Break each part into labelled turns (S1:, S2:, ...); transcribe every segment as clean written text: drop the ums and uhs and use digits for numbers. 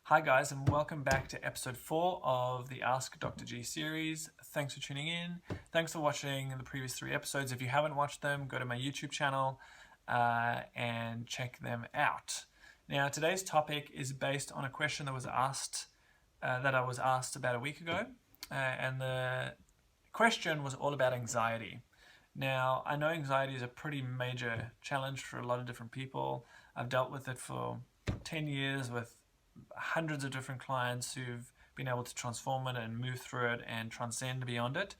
S1: Hi guys, and welcome back to episode 4 of the Ask Dr. G series. Thanks for tuning in. Thanks for watching the previous 3 episodes. If you haven't watched them, go to my YouTube channel and check them out. Now, today's topic is based on a question that was asked that I was asked about a week ago, and the question was all about anxiety. Now, I know anxiety is a pretty major challenge for a lot of different people. I've dealt with it for 10 years with hundreds of different clients who've been able to transform it and move through it and transcend beyond it.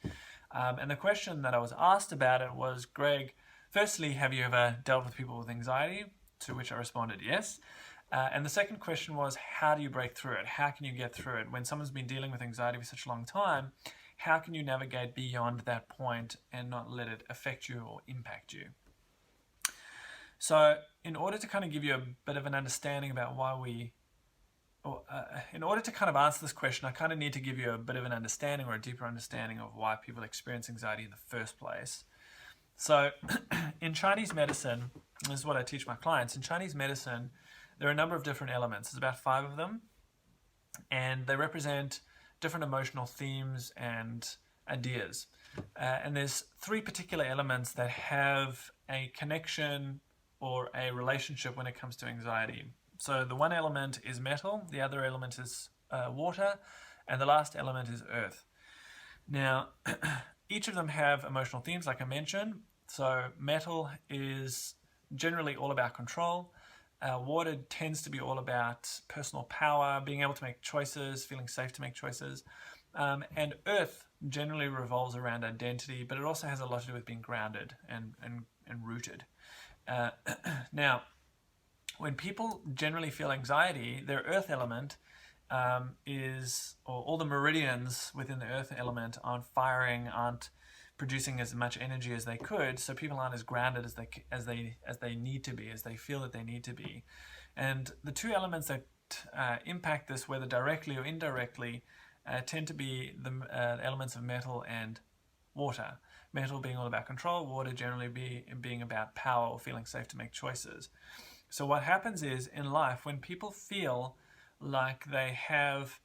S1: And the question that I was asked about it was, Greg, firstly, have you ever dealt with people with anxiety? To which I responded, yes. And the second question was, how do you break through it? How can you get through it? When someone's been dealing with anxiety for such a long time, how can you navigate beyond that point and not let it affect you or impact you? So in order to kind of give you a bit of an understanding about in order to kind of answer this question, I kind of need to give you a bit of an understanding or a deeper understanding of why people experience anxiety in the first place. So in Chinese medicine, this is what I teach my clients. In Chinese medicine, there are a number of different elements. There's about 5 of them, and they represent different emotional themes and ideas. And there's 3 particular elements that have a connection or a relationship when it comes to anxiety. So the one element is metal, the other element is water, and the last element is earth. Now, each of them have emotional themes, like I mentioned. So metal is generally all about control. Water tends to be all about personal power, being able to make choices, feeling safe to make choices. And earth generally revolves around identity, but it also has a lot to do with being grounded and rooted. Now, when people generally feel anxiety, their earth element or all the meridians within the earth element aren't firing, aren't producing as much energy as they could, so people aren't as grounded as they need to be, as they feel that they need to be. And the 2 elements that impact this, whether directly or indirectly, tend to be the elements of metal and water. Metal being all about control, water generally being about power or feeling safe to make choices. So what happens is, in life, when people feel like they have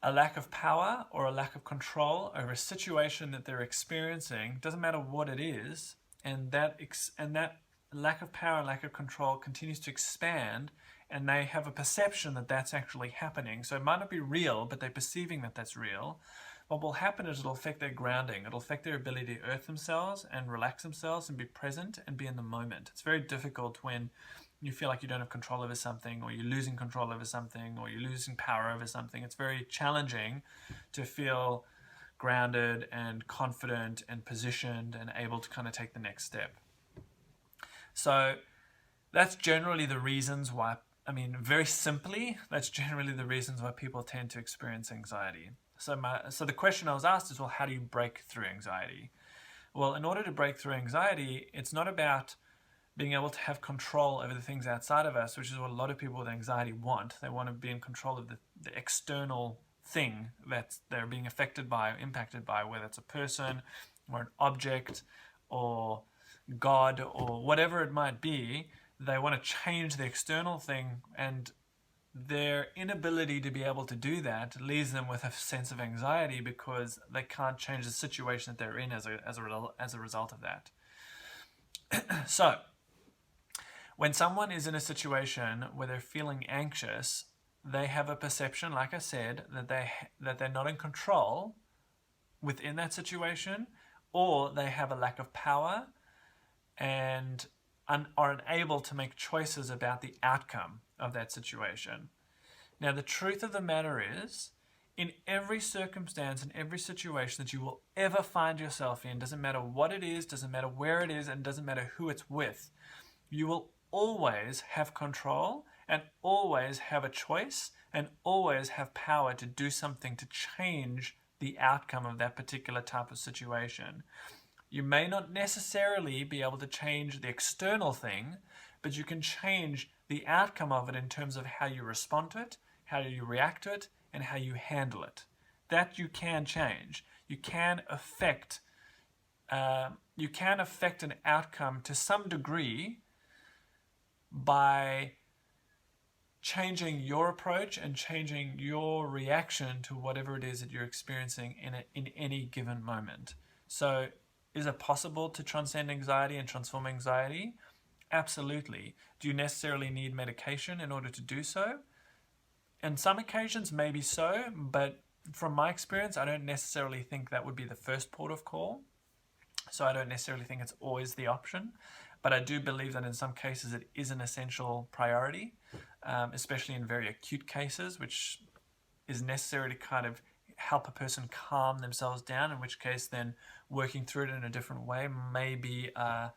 S1: a lack of power or a lack of control over a situation that they're experiencing, doesn't matter what it is, and that lack of power and lack of control continues to expand, and they have a perception that that's actually happening. So it might not be real, but they're perceiving that that's real. What will happen is it'll affect their grounding. It'll affect their ability to earth themselves and relax themselves and be present and be in the moment. It's very difficult when you feel like you don't have control over something, or you're losing control over something, or you're losing power over something. It's very challenging to feel grounded and confident and positioned and able to kind of take the next step. So that's generally the reasons why, very simply, that's generally the reasons why people tend to experience anxiety. So the question I was asked is, well, how do you break through anxiety? Well, in order to break through anxiety, it's not about being able to have control over the things outside of us, which is what a lot of people with anxiety want. They want to be in control of the external thing that they're being affected by or impacted by, whether it's a person or an object or God or whatever it might be. They want to change the external thing, and their inability to be able to do that leaves them with a sense of anxiety because they can't change the situation that they're in as a result of that. So, when someone is in a situation where they're feeling anxious, they have a perception, like I said, that they're not in control within that situation, or they have a lack of power and are unable to make choices about the outcome of that situation. Now, the truth of the matter is, in every circumstance, in every situation that you will ever find yourself in, doesn't matter what it is, doesn't matter where it is, and doesn't matter who it's with, you will always have control and always have a choice and always have power to do something to change the outcome of that particular type of situation. You may not necessarily be able to change the external thing, but you can change the outcome of it in terms of how you respond to it, how you react to it, and how you handle it. That you can change. You can affect an outcome to some degree by changing your approach and changing your reaction to whatever it is that you're experiencing in any given moment. So is it possible to transcend anxiety and transform anxiety? Absolutely. Do you necessarily need medication in order to do so? In some occasions, maybe so, but from my experience, I don't necessarily think that would be the first port of call. So I don't necessarily think it's always the option, but I do believe that in some cases it is an essential priority, especially in very acute cases, which is necessary to kind of help a person calm themselves down, in which case then working through it in a different way may be a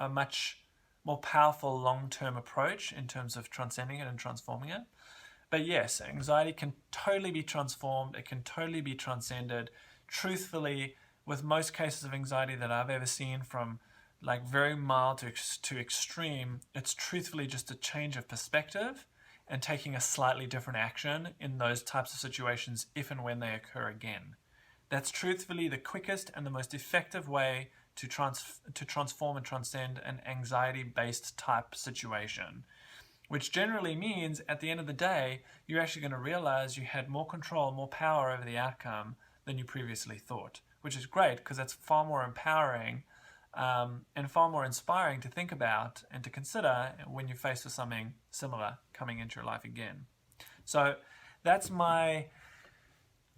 S1: much more powerful long-term approach in terms of transcending it and transforming it. But yes, anxiety can totally be transformed. It can totally be transcended. Truthfully, with most cases of anxiety that I've ever seen, from like very mild to extreme, it's truthfully just a change of perspective and taking a slightly different action in those types of situations if and when they occur again. That's truthfully the quickest and the most effective way to transform and transcend an anxiety-based type situation, which generally means at the end of the day, you're actually going to realize you had more control, more power over the outcome than you previously thought, which is great because that's far more empowering and far more inspiring to think about and to consider when you're faced with something similar coming into your life again. So that's my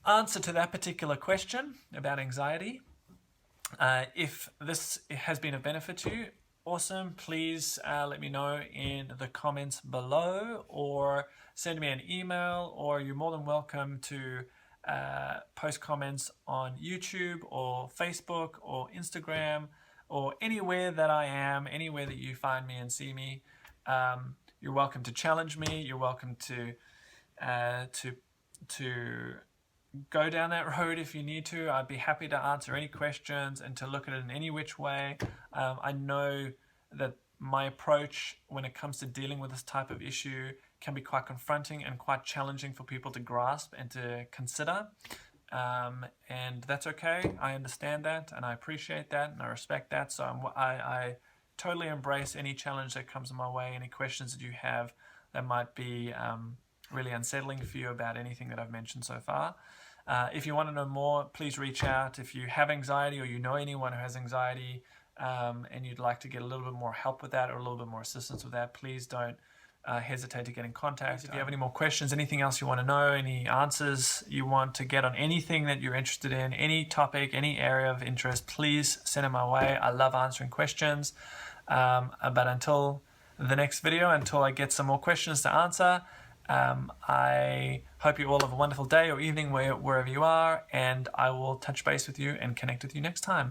S1: answer to that particular question about anxiety. If this has been of benefit to you, awesome. Please let me know in the comments below, or send me an email, or you're more than welcome to post comments on YouTube or Facebook or Instagram or anywhere that I am, anywhere that you find me and see me. You're welcome to challenge me. You're welcome to go down that road if you need to. I'd be happy to answer any questions and to look at it in any which way. I know that my approach when it comes to dealing with this type of issue can be quite confronting and quite challenging for people to grasp and to consider. And that's okay. I understand that and I appreciate that and I respect that. So I totally embrace any challenge that comes my way, any questions that you have that might be really unsettling for you about anything that I've mentioned so far. If you want to know more, please reach out. If you have anxiety or you know anyone who has anxiety and you'd like to get a little bit more help with that or a little bit more assistance with that, please don't hesitate to get in contact. If you have any more questions, anything else you want to know, any answers you want to get on anything that you're interested in, any topic, any area of interest, please send it my way. I love answering questions. But until the next video, until I get some more questions to answer, I hope you all have a wonderful day or evening wherever you are, and I will touch base with you and connect with you next time.